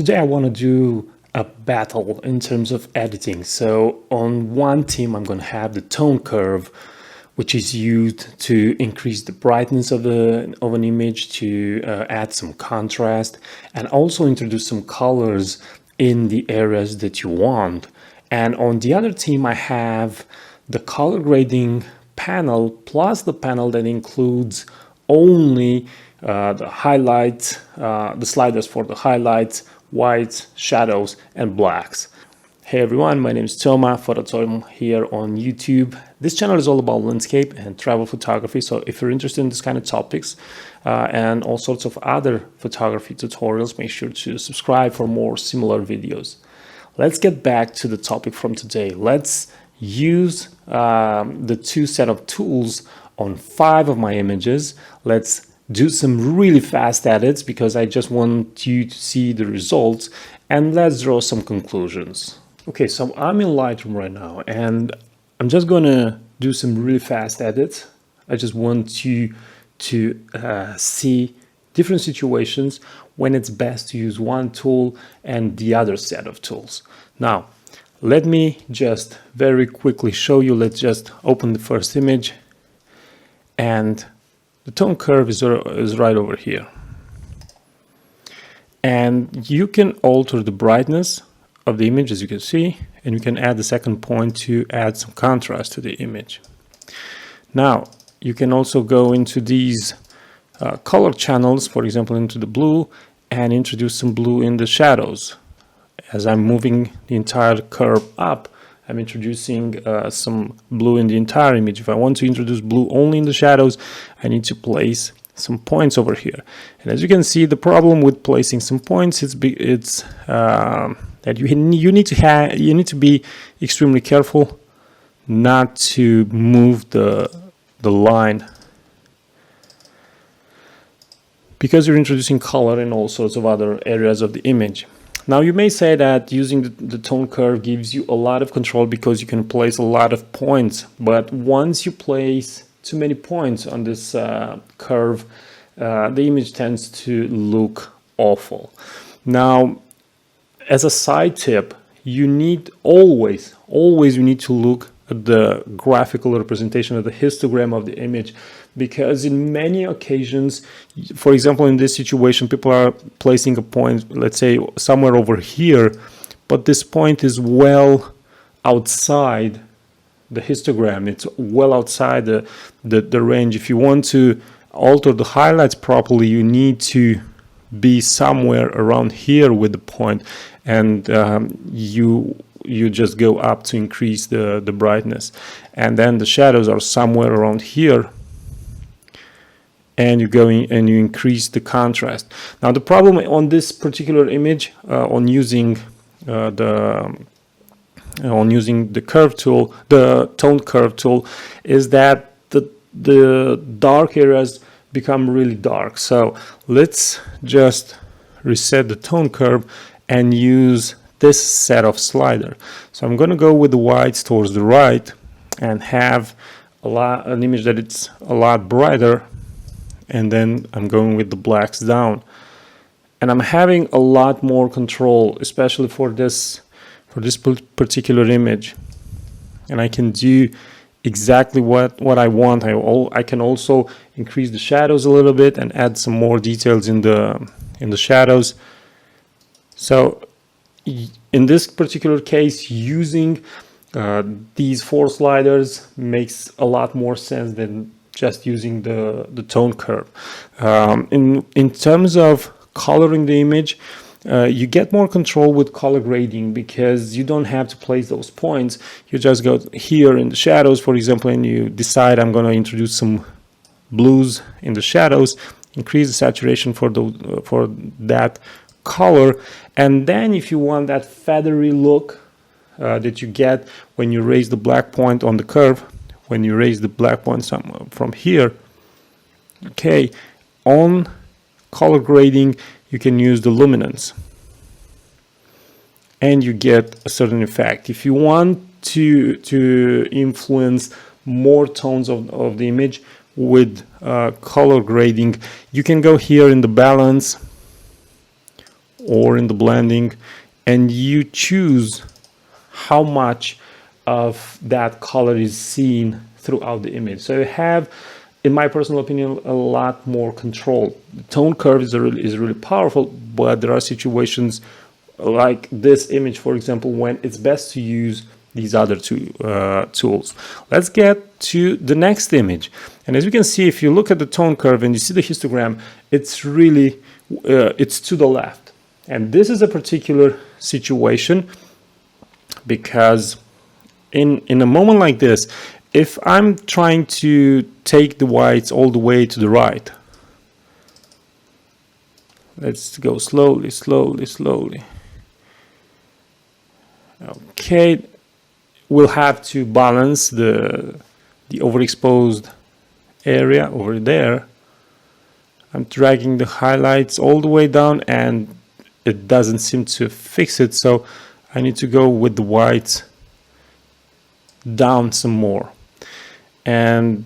Today I want to do a battle in terms of editing. So on one team, I'm going to have the tone curve, which is used to increase the brightness of an image, to add some contrast, and also introduce some colors in the areas that you want. And on the other team, I have the color grading panel plus the panel that includes only the highlights, the sliders for the highlights, whites, shadows, and blacks. Hey everyone, my name is Toma, Phototom here on YouTube. This channel is all about landscape and travel photography, so if you're interested in this kind of topics and all sorts of other photography tutorials, make sure to subscribe for more similar videos. Let's get back to the topic from today. Let's use the two set of tools on 5 of my images. Let's do some really fast edits because I just want you to see the results, and let's draw some conclusions. Okay, so I'm in Lightroom right now and I'm just gonna do some really fast edits. I just want you to see different situations when it's best to use one tool and the other set of tools. Now, let me just very quickly show you. Let's just open the first image, and the tone curve is right over here. And you can alter the brightness of the image, as you can see, and you can add the second point to add some contrast to the image. Now, you can also go into these color channels, for example, into the blue, and introduce some blue in the shadows. As I'm moving the entire curve up, I'm introducing some blue in the entire image. If I want to introduce blue only in the shadows, I need to place some points over here. And as you can see, the problem with placing some points is that you need to be extremely careful not to move the line, because you're introducing color in all sorts of other areas of the image. Now, you may say that using the tone curve gives you a lot of control because you can place a lot of points, but once you place too many points on this curve, the image tends to look awful. Now, as a side tip, you need always you need to look at the graphical representation of the histogram of the image, because in many occasions, for example, in this situation, people are placing a point, let's say somewhere over here, but this point is well outside the histogram. It's well outside the range. If you want to alter the highlights properly, you need to be somewhere around here with the point, and you just go up to increase the brightness, and then the shadows are somewhere around here, and you go in and you increase the contrast. Now, the problem on this particular image, on using the curve tool, the tone curve tool, is that the dark areas become really dark. So let's just reset the tone curve and use this set of slider. So I'm going to go with the whites towards the right and have an image that it's a lot brighter, and then I'm going with the blacks down, and I'm having a lot more control, especially for this particular image, and I can do exactly what I want. I can also increase the shadows a little bit and add some more details in the shadows. So in this particular case, using these 4 sliders makes a lot more sense than just using the tone curve. In terms of coloring the image, you get more control with color grading because you don't have to place those points. You just go here in the shadows, for example, and you decide I'm going to introduce some blues in the shadows, increase the saturation for that color, and then if you want that feathery look that you get when you raise the black point on the curve, when you raise the black point from here, okay, on color grading you can use the luminance and you get a certain effect. If you want to influence more tones of the image with color grading, you can go here in the balance, or in the blending, and you choose how much of that color is seen throughout the image. So you have, in my personal opinion, a lot more control. The tone curve is really powerful, but there are situations like this image, for example, when it's best to use these other two tools. Let's get to the next image. And as you can see, if you look at the tone curve and you see the histogram, it's really, it's to the left. And this is a particular situation because in a moment like this, if I'm trying to take the whites all the way to the right, let's go slowly, slowly, slowly. Okay, we'll have to balance the overexposed area over there. I'm dragging the highlights all the way down and it doesn't seem to fix it, so I need to go with the whites down some more. And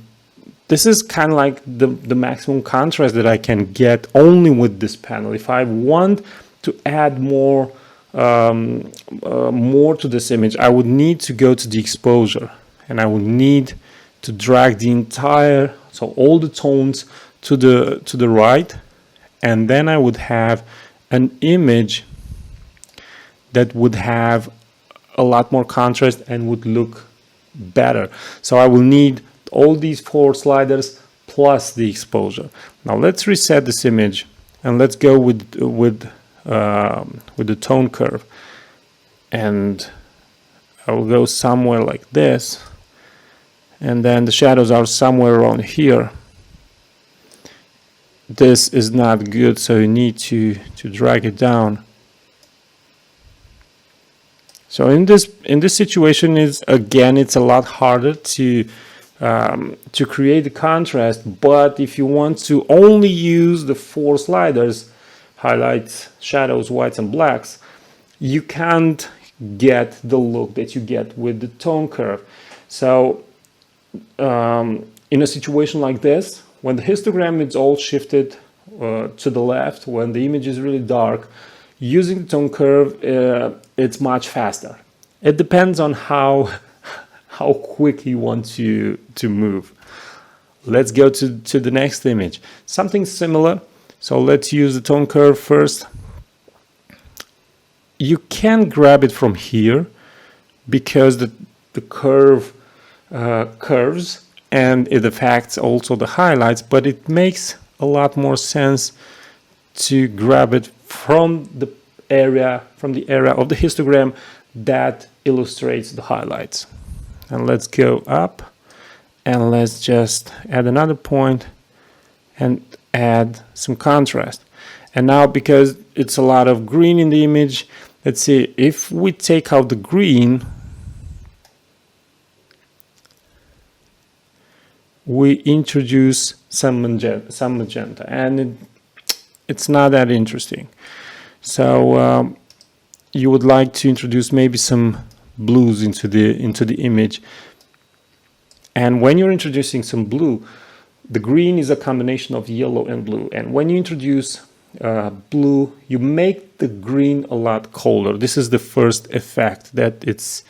this is kind of like the maximum contrast that I can get only with this panel. If I want to add more to this image, I would need to go to the exposure and I would need to drag the entire, so all the tones to the right, and then I would have an image that would have a lot more contrast and would look better. So I will need all these 4 sliders plus the exposure. Now let's reset this image and let's go with the tone curve, and I will go somewhere like this, and then the shadows are somewhere around here. This is not good, so you need to drag it down. So in this situation, it's a lot harder to create the contrast. But if you want to only use the 4 sliders, highlights, shadows, whites, and blacks, you can't get the look that you get with the tone curve. So in a situation like this, when the histogram is all shifted to the left, when the image is really dark, using the tone curve, it's much faster. It depends on how quick you want to move. Let's go to the next image. Something similar. So let's use the tone curve first. You can grab it from here because the curve curves and it affects also the highlights, but it makes a lot more sense to grab it from the area of the histogram that illustrates the highlights. And let's go up and let's just add another point and add some contrast. And now, because it's a lot of green in the image, let's see, if we take out the green, we introduce some magenta, and it's not that interesting. So you would like to introduce maybe some blues into the image. And when you're introducing some blue, the green is a combination of yellow and blue. And when you introduce blue, you make the green a lot colder. This is the first effect that it's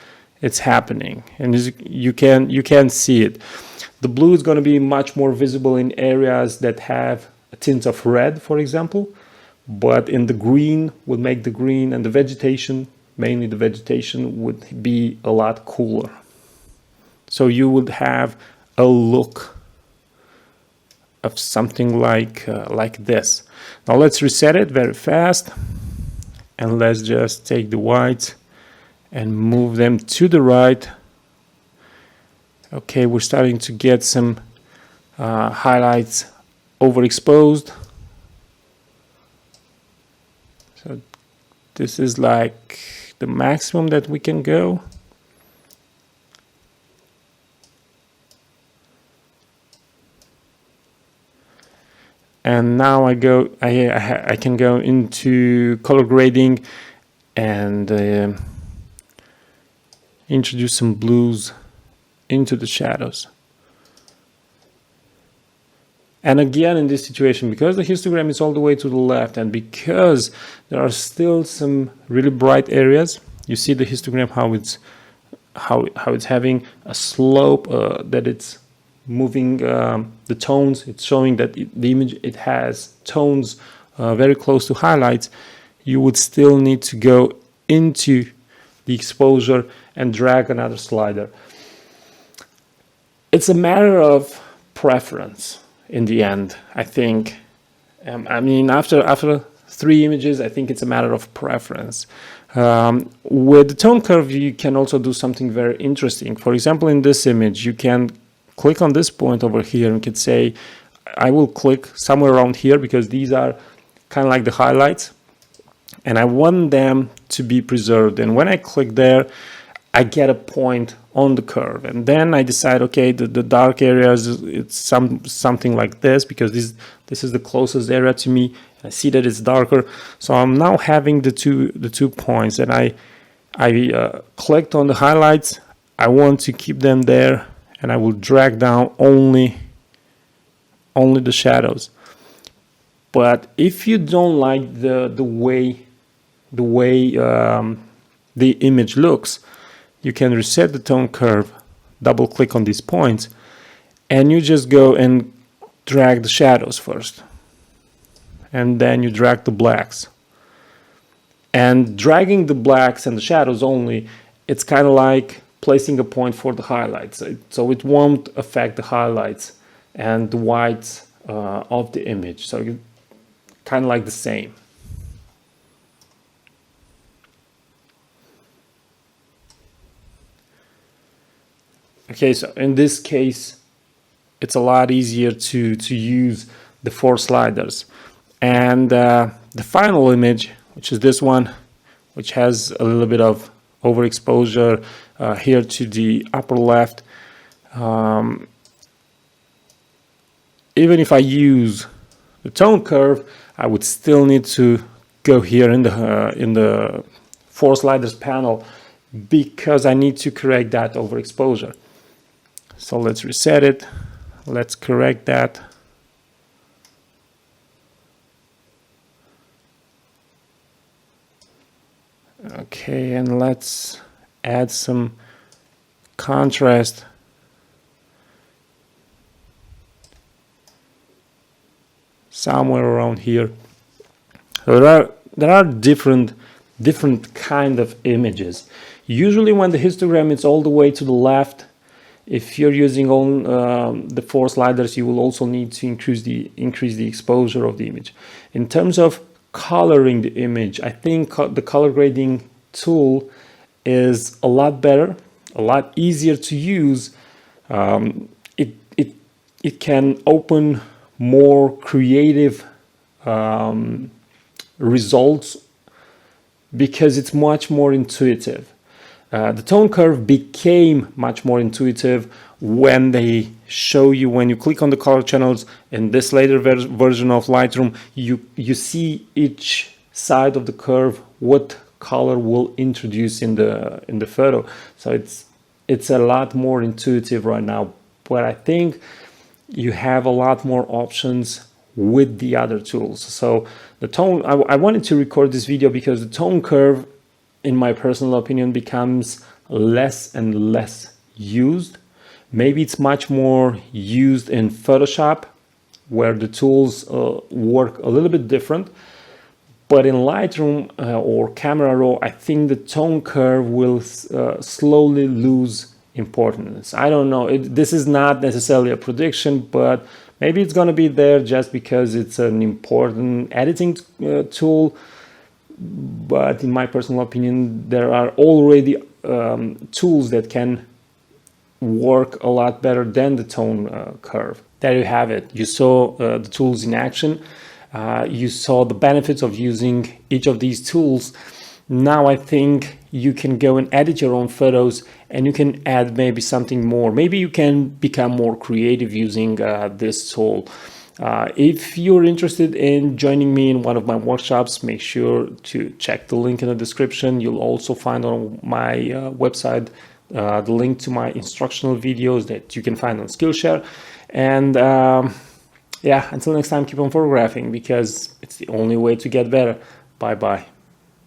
happening, and you can see it. The blue is going to be much more visible in areas that have a tint of red, for example, but in the green would make the green and the vegetation, mainly the vegetation, would be a lot cooler. So you would have a look of something like this. Now let's reset it very fast, and let's just take the whites and move them to the right. Okay, we're starting to get some highlights overexposed. So this is like the maximum that we can go. And now I can go into color grading and introduce some blues into the shadows. And again, in this situation, because the histogram is all the way to the left, and because there are still some really bright areas, you see the histogram how it's having a slope, that it's moving the tones. It's showing that the image, it has tones very close to highlights. You would still need to go into the exposure and drag another slider. It's a matter of preference in the end, I think. I mean, after 3 images, I think it's a matter of preference. With the tone curve, you can also do something very interesting. For example, in this image, you can click on this point over here and can say, I will click somewhere around here because these are kind of like the highlights, and I want them to be preserved. And when I click there, I get a point on the curve, and then I decide, okay, the dark areas, it's something like this, because this is the closest area to me. I see that it's darker, so I'm now having the two points, and I clicked on the highlights. I want to keep them there, and I will drag down only the shadows. But if you don't like the way the image looks, you can reset the tone curve, double click on these points, and you just go and drag the shadows first, and then you drag the blacks. And dragging the blacks and the shadows only, it's kind of like placing a point for the highlights, so it won't affect the highlights and the whites of the image, so you kind of like the same. Okay, so in this case, it's a lot easier to use the 4 sliders. And the final image, which is this one, which has a little bit of overexposure here to the upper left. Even if I use the tone curve, I would still need to go here in the 4 sliders panel, because I need to correct that overexposure. So let's reset it. Let's correct that. Okay, and let's add some contrast. Somewhere around here. So there are different kind of images. Usually when the histogram is all the way to the left, if you're using on the 4 sliders, you will also need to increase the exposure of the image. In terms of coloring the image, I think the color grading tool is a lot better, a lot easier to use. It can open more creative results because it's much more intuitive. The tone curve became much more intuitive when they show you, when you click on the color channels in this later version of Lightroom, you see each side of the curve, what color will introduce in the photo. So it's a lot more intuitive right now, but I think you have a lot more options with the other tools. So the tone, I wanted to record this video because the tone curve, in my personal opinion, becomes less and less used. Maybe it's much more used in Photoshop, where the tools work a little bit different. But in Lightroom or Camera Raw, I think the tone curve will slowly lose importance. I don't know. This is not necessarily a prediction, but maybe it's going to be there just because it's an important editing tool. But in my personal opinion, there are already tools that can work a lot better than the tone curve. There you have it. You saw the tools in action. You saw the benefits of using each of these tools. Now I think you can go and edit your own photos, and you can add maybe something more. Maybe you can become more creative using this tool. If you're interested in joining me in one of my workshops, make sure to check the link in the description. You'll also find on my website the link to my instructional videos that you can find on Skillshare. And Yeah, until next time, keep on photographing because it's the only way to get better. Bye bye.